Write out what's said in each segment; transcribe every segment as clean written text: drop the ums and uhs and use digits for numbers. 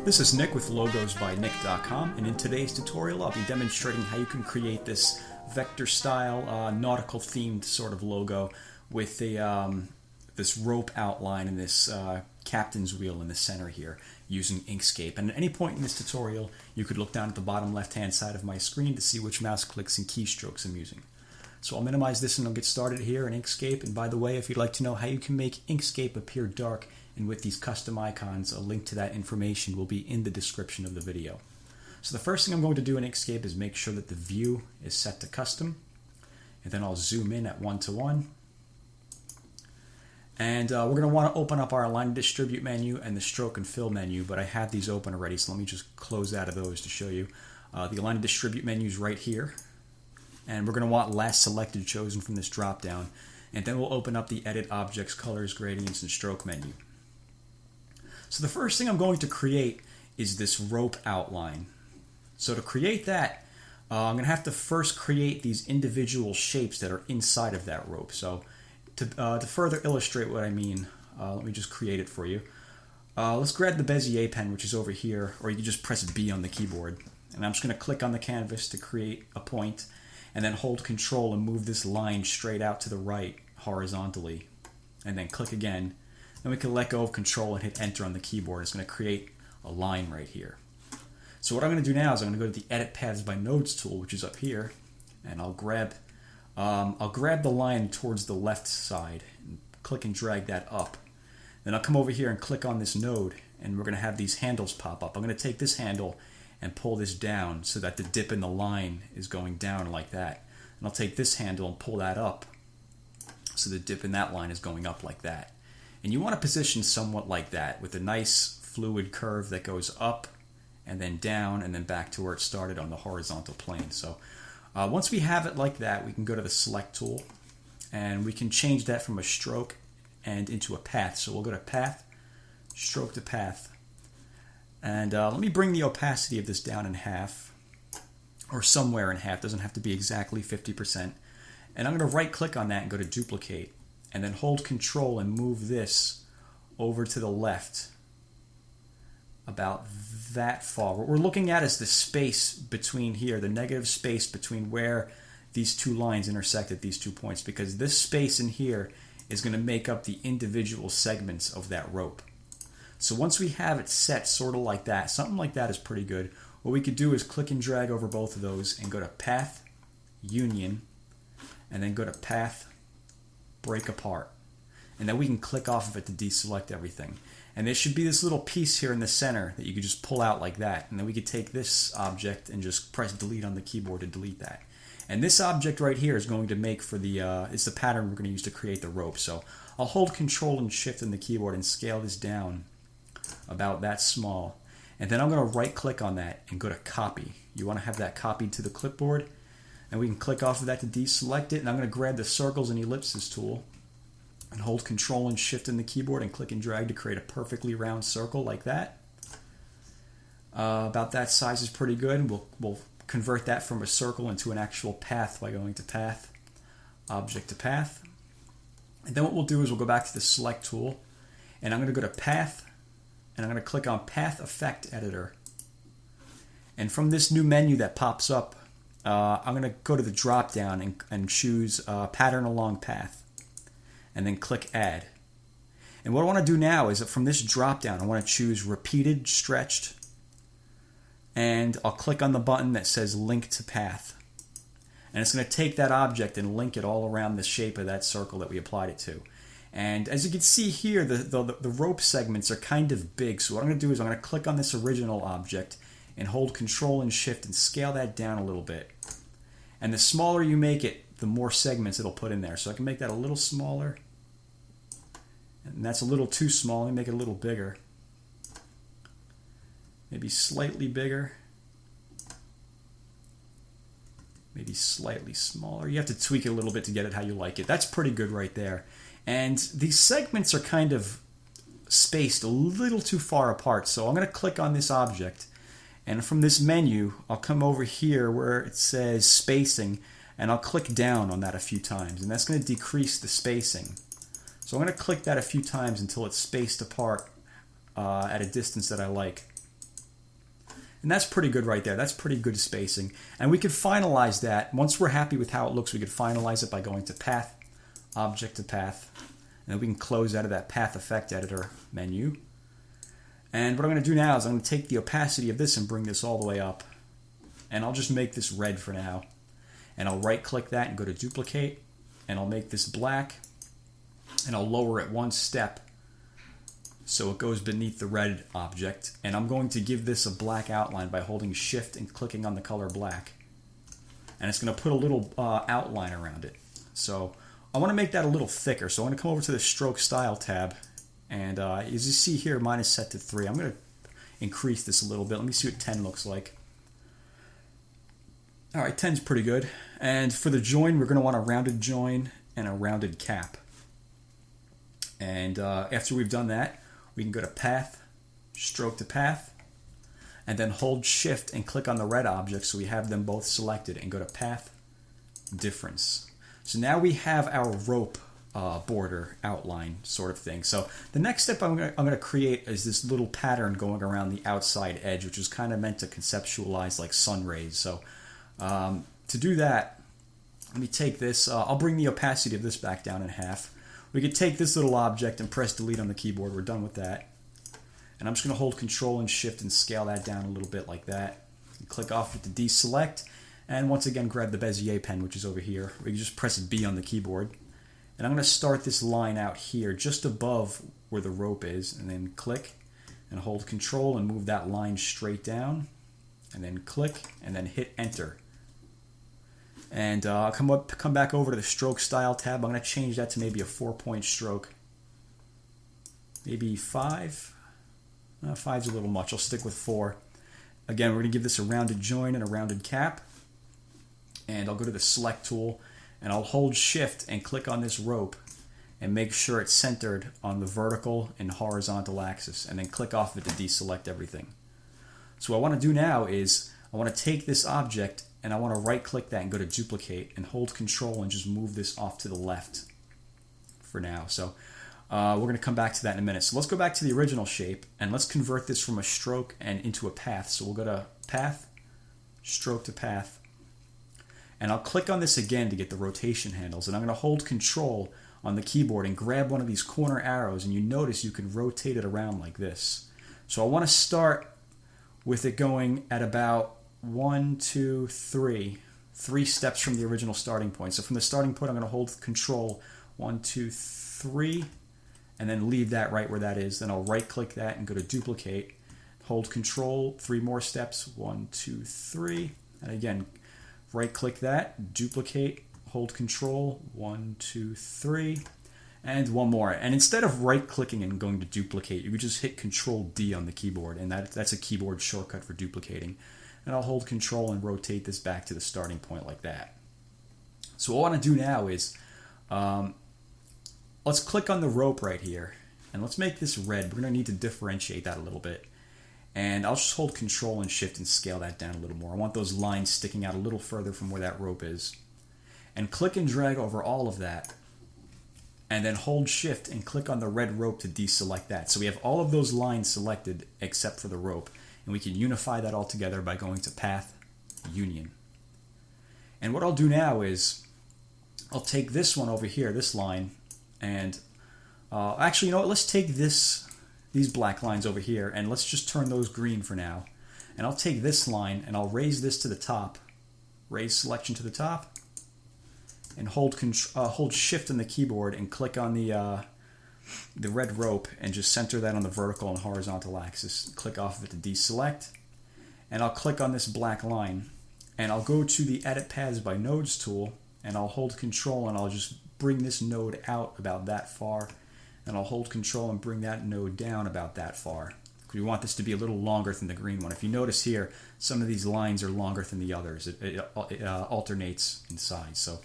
This is Nick with logosbynick.com, and in today's tutorial I'll be demonstrating how you can create this vector style nautical themed sort of logo with a, this rope outline and this captain's wheel in the center here using Inkscape. And at any point in this tutorial you could look down at the bottom left hand side of my screen to see which mouse clicks and keystrokes I'm using. So I'll minimize this and I'll get started here in Inkscape. And by the way, if you'd like to know how you can make Inkscape appear dark and with these custom icons, a link to that information will be in the description of the video. So the first thing I'm going to do in Inkscape is make sure that the view is set to custom. And then I'll zoom in at 1:1. And we're going to want to open up our Align and Distribute menu and the Stroke and Fill menu, but I have these open already, so let me just close out of those to show you. The Align and Distribute menu is right here. And we're going to want Last Selected chosen from this drop down. And then we'll open up the Edit Objects, Colors, Gradients, and Stroke menu. So the first thing I'm going to create is this rope outline. So to create that, I'm going to have to first create these individual shapes that are inside of that rope. So to further illustrate what I mean, let me just create it for you. Let's grab the Bezier pen, which is over here, or you can just press B on the keyboard. And I'm just going to click on the canvas to create a point, and then hold Control and move this line straight out to the right horizontally. And then click again. Then we can let go of Control and hit Enter on the keyboard. It's going to create a line right here. So what I'm going to do now is I'm going to go to the Edit Paths by Nodes tool, which is up here, and I'll grab the line towards the left side and click and drag that up. Then I'll come over here and click on this node, and we're going to have these handles pop up. I'm going to take this handle and pull this down so that the dip in the line is going down like that. And I'll take this handle and pull that up so the dip in that line is going up like that. And you want to position somewhat like that with a nice fluid curve that goes up and then down and then back to where it started on the horizontal plane. So once we have it like that, we can go to the Select tool and we can change that from a stroke and into a path. So we'll go to Path, Stroke to Path. And let me bring the opacity of this down in half, or somewhere in half. Doesn't have to be exactly 50%. And I'm going to right click on that and go to Duplicate, and then hold Control and move this over to the left about that far. What we're looking at is the space between here, the negative space between where these two lines intersect at these 2 points, because this space in here is going to make up the individual segments of that rope. So once we have it set sort of like that, something like that is pretty good. What we could do is click and drag over both of those and go to Path, Union, and then go to Path, Break Apart. And then we can click off of it to deselect everything. And there should be this little piece here in the center that you could just pull out like that. And then we could take this object and just press Delete on the keyboard to delete that. And this object right here is going to make for the, it's the pattern we're going to use to create the rope. So I'll hold Control and Shift on the keyboard and scale this down about that small. And then I'm going to right click on that and go to Copy. You want to have that copied to the clipboard. And we can click off of that to deselect it. And I'm going to grab the Circles and Ellipses tool and hold Control and Shift in the keyboard and click and drag to create a perfectly round circle like that. About that size is pretty good. We'll convert that from a circle into an actual path by going to Path, Object to Path. And then what we'll do is we'll go back to the Select tool, and I'm going to go to Path, and I'm going to click on Path Effect Editor. And from this new menu that pops up, I'm going to go to the drop down and choose Pattern Along Path, and then click Add. And what I want to do now is that from this drop down, I want to choose Repeated Stretched, and I'll click on the button that says Link to Path. And it's going to take that object and link it all around the shape of that circle that we applied it to. And as you can see here, the rope segments are kind of big. So what I'm going to do is I'm going to click on this original object and hold Control and Shift and scale that down a little bit. And the smaller you make it, the more segments it'll put in there. So I can make that a little smaller. And that's a little too small. Let me make it a little bigger. Maybe slightly bigger. Maybe slightly smaller. You have to tweak it a little bit to get it how you like it. That's pretty good right there. And these segments are kind of spaced a little too far apart. So I'm going to click on this object. And from this menu, I'll come over here where it says Spacing. And I'll click down on that a few times. And that's going to decrease the spacing. So I'm going to click that a few times until it's spaced apart at a distance that I like. And that's pretty good right there. That's pretty good spacing. And we could finalize that. Once we're happy with how it looks, we could finalize it by going to Path, Object to Path. And then we can close out of that Path Effect Editor menu. And what I'm going to do now is I'm going to take the opacity of this and bring this all the way up. And I'll just make this red for now. And I'll right-click that and go to Duplicate. And I'll make this black. And I'll lower it one step so it goes beneath the red object. And I'm going to give this a black outline by holding Shift and clicking on the color black. And it's going to put a little outline around it. So I want to make that a little thicker. So I'm going to come over to the Stroke Style tab. And as you see here, mine is set to 3. I'm going to increase this a little bit. Let me see what 10 looks like. All right, 10's pretty good. And for the join, we're going to want a rounded join and a rounded cap. And after we've done that, we can go to Path, Stroke to Path, and then hold Shift and click on the red object so we have them both selected, and go to Path, Difference. So now we have our rope border outline sort of thing. So the next step I'm going to create is this little pattern going around the outside edge, which is kind of meant to conceptualize like sun rays. So to do that, let me take this. I'll bring the opacity of this back down in half. We could take this little object and press delete on the keyboard. We're done with that. And I'm just going to hold Control and Shift and scale that down a little bit like that. And click off with the deselect. And once again, grab the Bezier pen, which is over here. We can just press B on the keyboard. And I'm going to start this line out here, just above where the rope is. And then click and hold Control and move that line straight down. And then click and then hit Enter. And I'll come back over to the Stroke Style tab. I'm going to change that to maybe a 4-point stroke. Maybe 5. 5's a little much. I'll stick with 4. Again, we're going to give this a rounded join and a rounded cap. And I'll go to the Select tool, and I'll hold Shift and click on this rope and make sure it's centered on the vertical and horizontal axis. And then click off it to deselect everything. So what I want to do now is I want to take this object and I want to right click that and go to Duplicate and hold Control and just move this off to the left for now. So we're going to come back to that in a minute. So let's go back to the original shape and let's convert this from a stroke and into a path. So we'll go to Path, Stroke to Path, and I'll click on this again to get the rotation handles, and I'm going to hold Control on the keyboard and grab one of these corner arrows, and you notice you can rotate it around like this. So I want to start with it going at about 1, 2, 3 steps from the original starting point. So from the starting point, I'm going to hold Control 1, 2, 3, and then leave that right where that is. Then I'll right click that and go to Duplicate, hold Control, 3 more steps, 1, 2, 3, and again right click that, duplicate, hold Control, 1, 2, 3, and one more. And instead of right clicking and going to duplicate, you would just hit Control D on the keyboard, and that's a keyboard shortcut for duplicating. And I'll hold Control and rotate this back to the starting point like that. So what I want to do now is let's click on the rope right here and let's make this red. We're going to need to differentiate that a little bit. And I'll just hold Control and Shift and scale that down a little more. I want those lines sticking out a little further from where that rope is. And click and drag over all of that. And then hold Shift and click on the red rope to deselect that. So we have all of those lines selected except for the rope. And we can unify that all together by going to Path, Union. And what I'll do now is I'll take this one over here, this line, and actually, you know what? Let's take these black lines over here, and let's just turn those green for now. And I'll take this line, and I'll raise this to the top, raise selection to the top, and hold Shift on the keyboard and click on the red rope and just center that on the vertical and horizontal axis. Click off of it to deselect, and I'll click on this black line, and I'll go to the Edit Paths by Nodes tool, and I'll hold Control and I'll just bring this node out about that far, and I'll hold Control and bring that node down about that far. We want this to be a little longer than the green one. If you notice here, some of these lines are longer than the others. It alternates in size. So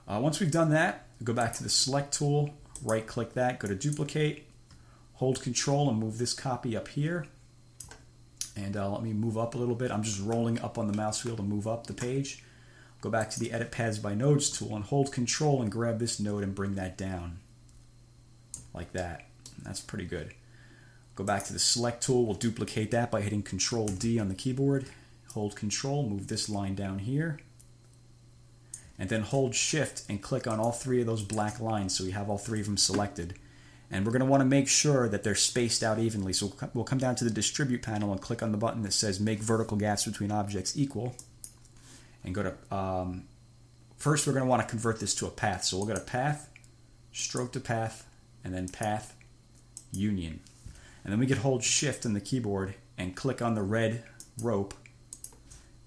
once we've done that, go back to the Select tool, right click that, go to Duplicate, hold Control and move this copy up here. And let me move up a little bit. I'm just rolling up on the mouse wheel to move up the page. Go back to the Edit Paths by Nodes tool and hold Control and grab this node and bring that down like that. And that's pretty good. Go back to the select tool. We'll duplicate that by hitting Control D on the keyboard. Hold Control, move this line down here. And then hold Shift and click on all three of those black lines so we have all three of them selected. And we're going to want to make sure that they're spaced out evenly. So we'll come down to the Distribute panel and click on the button that says Make Vertical Gaps Between Objects Equal. And go to, first we're going to want to convert this to a path. So we'll go to Path, Stroke to Path, and then Path, Union. And then we can hold Shift on the keyboard and click on the red rope.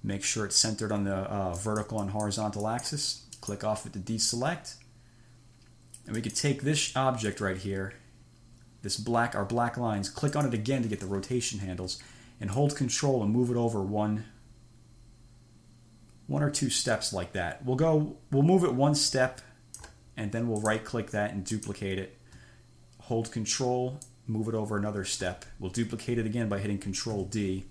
Make sure it's centered on the vertical and horizontal axis. Click off it to deselect. And we could take this object right here, our black lines, click on it again to get the rotation handles, and hold Control and move it over one or two steps like that. We'll move it one step, and then we'll right click that and duplicate it. Hold Control, move it over another step. We'll duplicate it again by hitting Control D.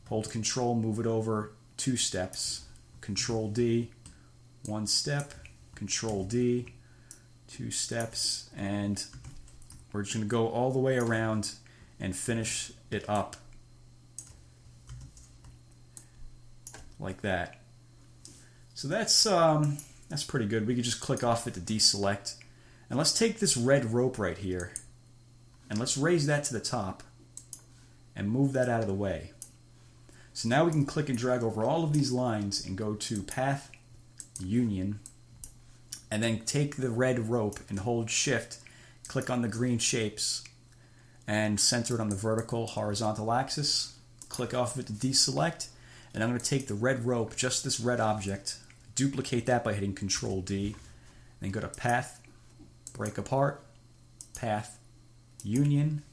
Hold Control, move it over two steps. Control D, one step. Control D, two steps. And we're just going to go all the way around and finish it up like that. So that's pretty good. We could just click off it to deselect. And let's take this red rope right here and let's raise that to the top and move that out of the way. So now we can click and drag over all of these lines and go to Path, Union, and then take the red rope and hold Shift, click on the green shapes, and center it on the vertical, horizontal axis. Click off of it to deselect, and I'm going to take the red rope, just this red object, duplicate that by hitting Control D, then go to Path, Break Apart, Path, Union,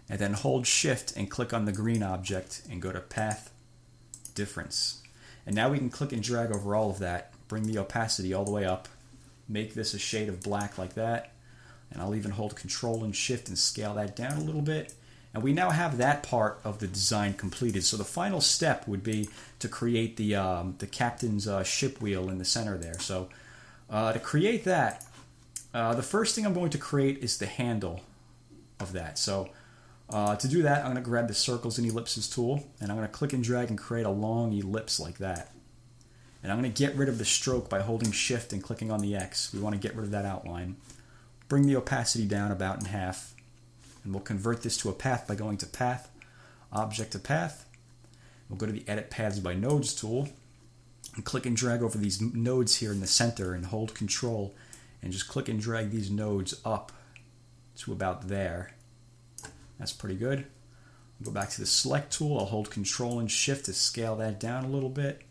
and then hold Shift and click on the green object and go to Path, Difference. And now we can click and drag over all of that, bring the opacity all the way up, make this a shade of black like that, and I'll even hold Control and Shift and scale that down a little bit. And we now have that part of the design completed. So the final step would be to create the captain's ship wheel in the center there. So to create that, the first thing I'm going to create is the handle of that. So to do that, I'm going to grab the Circles and Ellipses tool, and I'm going to click and drag and create a long ellipse like that. And I'm going to get rid of the stroke by holding Shift and clicking on the X. We want to get rid of that outline. Bring the opacity down about in half. And we'll convert this to a path by going to Path, Object to Path. We'll go to the Edit Paths by Nodes tool and click and drag over these nodes here in the center and hold Control and just click and drag these nodes up to about there. That's pretty good. I'll go back to the Select tool. I'll hold Control and Shift to scale that down a little bit.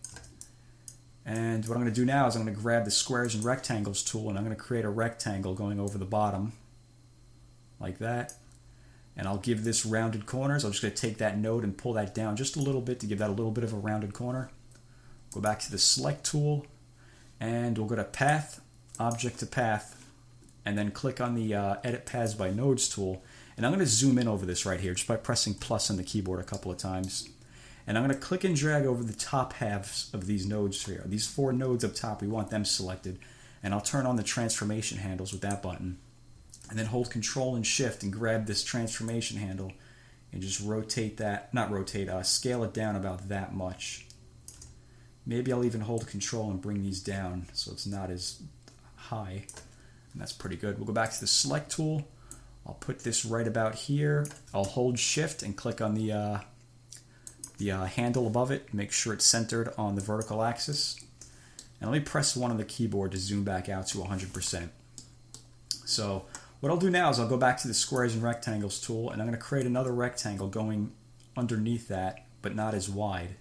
And what I'm going to do now is I'm going to grab the Squares and Rectangles tool, and I'm going to create a rectangle going over the bottom like that. And I'll give this rounded corners. I'm just going to take that node and pull that down just a little bit to give that a little bit of a rounded corner. Go back to the Select tool, and we'll go to Path, Object to Path, and then click on the Edit Paths by Nodes tool. And I'm going to zoom in over this right here just by pressing plus on the keyboard a couple of times. And I'm going to click and drag over the top halves of these nodes here. These four nodes up top, we want them selected. And I'll turn on the transformation handles with that button. And then hold Control and Shift and grab this transformation handle and just rotate that, scale it down about that much. Maybe I'll even hold Control and bring these down so it's not as high. And that's pretty good. We'll go back to the Select tool. I'll put this right about here. I'll hold Shift and click on the handle above it. Make sure it's centered on the vertical axis. And let me press 1 on the keyboard to zoom back out to 100%. So what I'll do now is I'll go back to the Squares and Rectangles tool, and I'm going to create another rectangle going underneath that, but not as wide.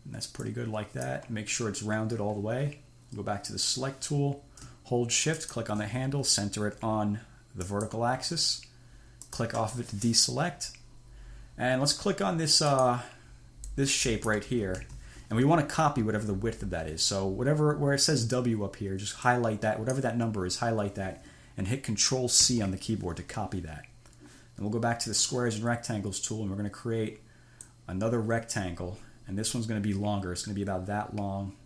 And that's pretty good like that. Make sure it's rounded all the way. Go back to the Select tool, hold Shift, click on the handle, center it on the vertical axis, click off of it to deselect, and let's click on this this shape right here, and we want to copy whatever the width of that is. So where it says W up here, just highlight that, whatever that number is, highlight that, and hit Control C on the keyboard to copy that. And we'll go back to the Squares and Rectangles tool, and we're going to create another rectangle, and this one's going to be longer. It's going to be about that long,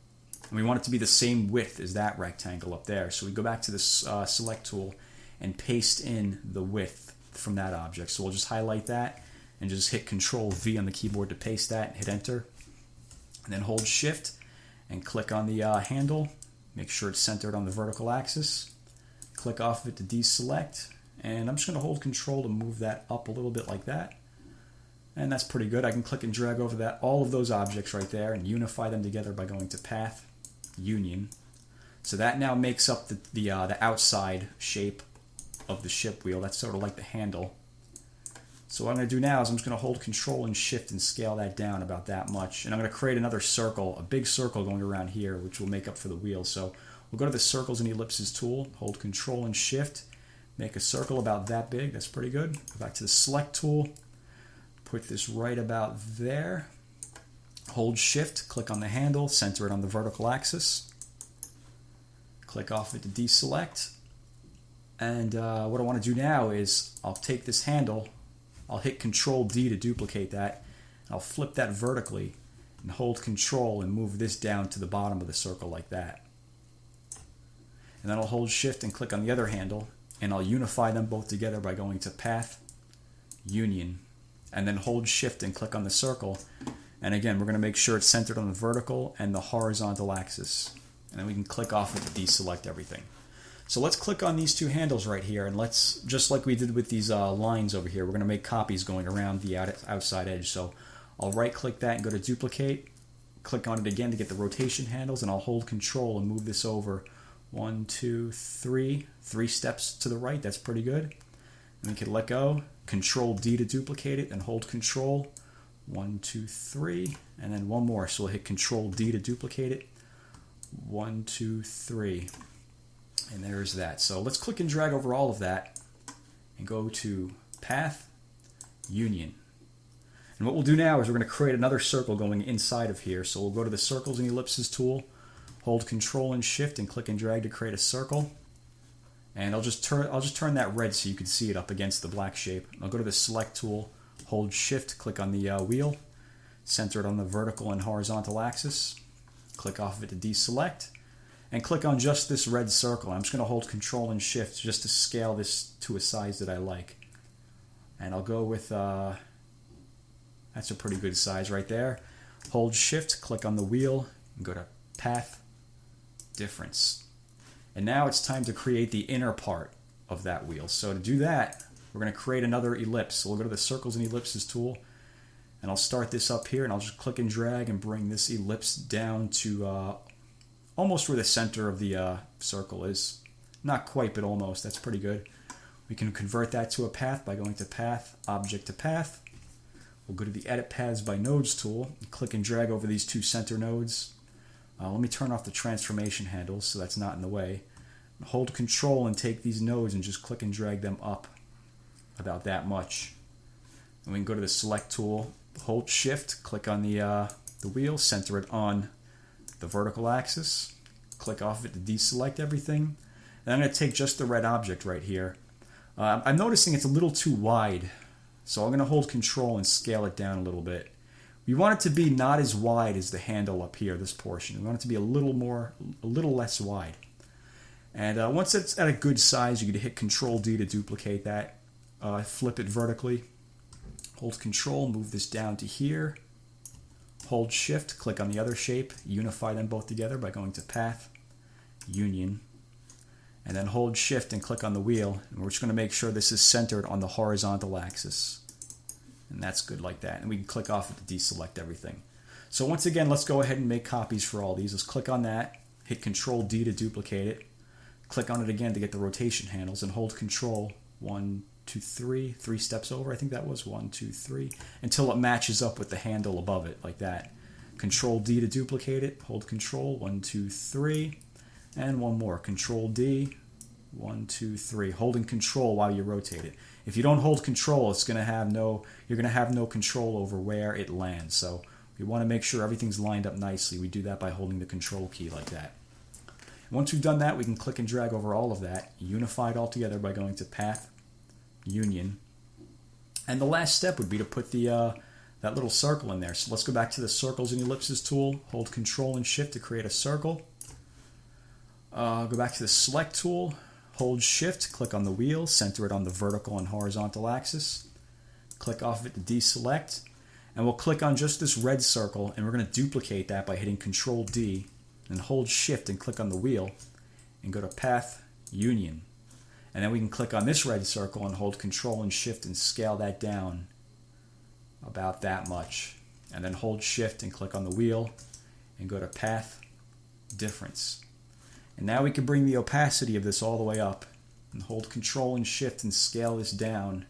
and we want it to be the same width as that rectangle up there. So we go back to the Select tool and paste in the width from that object. So we'll just highlight that and just hit Control V on the keyboard to paste that, hit enter, and then hold Shift and click on the handle, make sure it's centered on the vertical axis, click off of it to deselect, and I'm just going to hold Control to move that up a little bit like that. And that's pretty good. I can click and drag over that, all of those objects right there, and unify them together by going to Path, Union. So that now makes up the outside shape of the ship wheel. That's sort of like the handle. So what I'm going to do now is I'm just going to hold Control and Shift and scale that down about that much. And I'm going to create another circle, a big circle going around here, which will make up for the wheel. So we'll go to the Circles and Ellipses tool, hold Control and Shift, make a circle about that big. That's pretty good. Go back to the Select tool, put this right about there. Hold Shift, click on the handle, center it on the vertical axis. Click off it to deselect. And what I want to do now is I'll take this handle, I'll hit Control D to duplicate that. I'll flip that vertically and hold Control and move this down to the bottom of the circle like that. And then I'll hold Shift and click on the other handle, and I'll unify them both together by going to Path, Union, and then hold Shift and click on the circle. And again, we're going to make sure it's centered on the vertical and the horizontal axis. And then we can click off it to deselect everything. So let's click on these two handles right here, and let's, just like we did with these lines over here, we're going to make copies going around the outside edge. So I'll right click that and go to duplicate, click on it again to get the rotation handles, and I'll hold Control and move this over 1, 2, 3 steps to the right. That's pretty good. And we can let go, Control D to duplicate it, and hold Control 1, 2, 3, and then one more. So we'll hit Control D to duplicate it, 1, 2, 3. And there's that. So let's click and drag over all of that and go to Path, Union. And what we'll do now is we're going to create another circle going inside of here. So we'll go to the Circles and Ellipses tool, hold Control and Shift and click and drag to create a circle. And I'll just turn that red so you can see it up against the black shape. I'll go to the Select tool, hold Shift, click on the wheel, center it on the vertical and horizontal axis, click off of it to deselect, and click on just this red circle. I'm just going to hold Control and Shift just to scale this to a size that I like. And I'll go with, that's a pretty good size right there. Hold Shift, click on the wheel, and go to Path, Difference. And now it's time to create the inner part of that wheel. So to do that, we're going to create another ellipse. So we'll go to the Circles and Ellipses tool, and I'll start this up here, and I'll just click and drag and bring this ellipse down to almost where the center of the circle is. Not quite, but almost. That's pretty good. We can convert that to a path by going to Path, Object to Path. We'll go to the Edit Paths by Nodes tool and click and drag over these two center nodes. Let me turn off the transformation handles so that's not in the way. Hold Control and take these nodes and just click and drag them up about that much. And we can go to the Select tool, hold Shift, click on the wheel, center it on the vertical axis, click off of it to deselect everything. And I'm going to take just the red object right here. I'm noticing it's a little too wide, so I'm going to hold Control and scale it down a little bit. We want it to be not as wide as the handle up here, this portion. We want it to be a little less wide. And once it's at a good size, you can hit Control D to duplicate that. Flip it vertically. Hold Control, move this down to here. Hold Shift, click on the other shape, unify them both together by going to Path, Union, and then hold Shift and click on the wheel. And we're just going to make sure this is centered on the horizontal axis. And that's good like that. And we can click off it to deselect everything. So once again, let's go ahead and make copies for all these. Let's click on that, hit Control D to duplicate it, click on it again to get the rotation handles, and hold Control 1, 2, 3 steps over. I think that was 1, 2, 3 until it matches up with the handle above it like that. Control D to duplicate it, hold Control 1, 2, 3, and one more. Control D, 1, 2, 3. Holding Control while you rotate it. If you don't hold Control, you're going to have no control over where it lands. So we want to make sure everything's lined up nicely. We do that by holding the Control key like that. Once we've done that, we can click and drag over all of that, unify it all together by going to Path, Union. And the last step would be to put that little circle in there. So let's go back to the Circles and Ellipses tool, hold Control and Shift to create a circle. Go back to the Select tool, Hold Shift, click on the wheel, center it on the vertical and horizontal axis. Click off of it to deselect, and we'll click on just this red circle, and we're going to duplicate that by hitting Control D, and hold Shift and click on the wheel, and go to Path Union. And then we can click on this red circle and hold Control and Shift and scale that down about that much. And then hold Shift and click on the wheel and go to Path Difference. And now we can bring the opacity of this all the way up and hold Control and Shift and scale this down.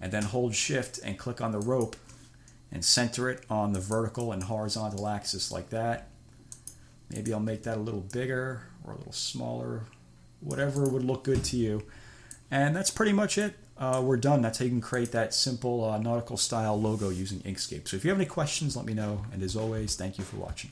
And then hold Shift and click on the rope and center it on the vertical and horizontal axis like that. Maybe I'll make that a little bigger or a little smaller, whatever would look good to you. And that's pretty much it. We're done. That's how you can create that simple nautical style logo using Inkscape. So if you have any questions, let me know. And as always, thank you for watching.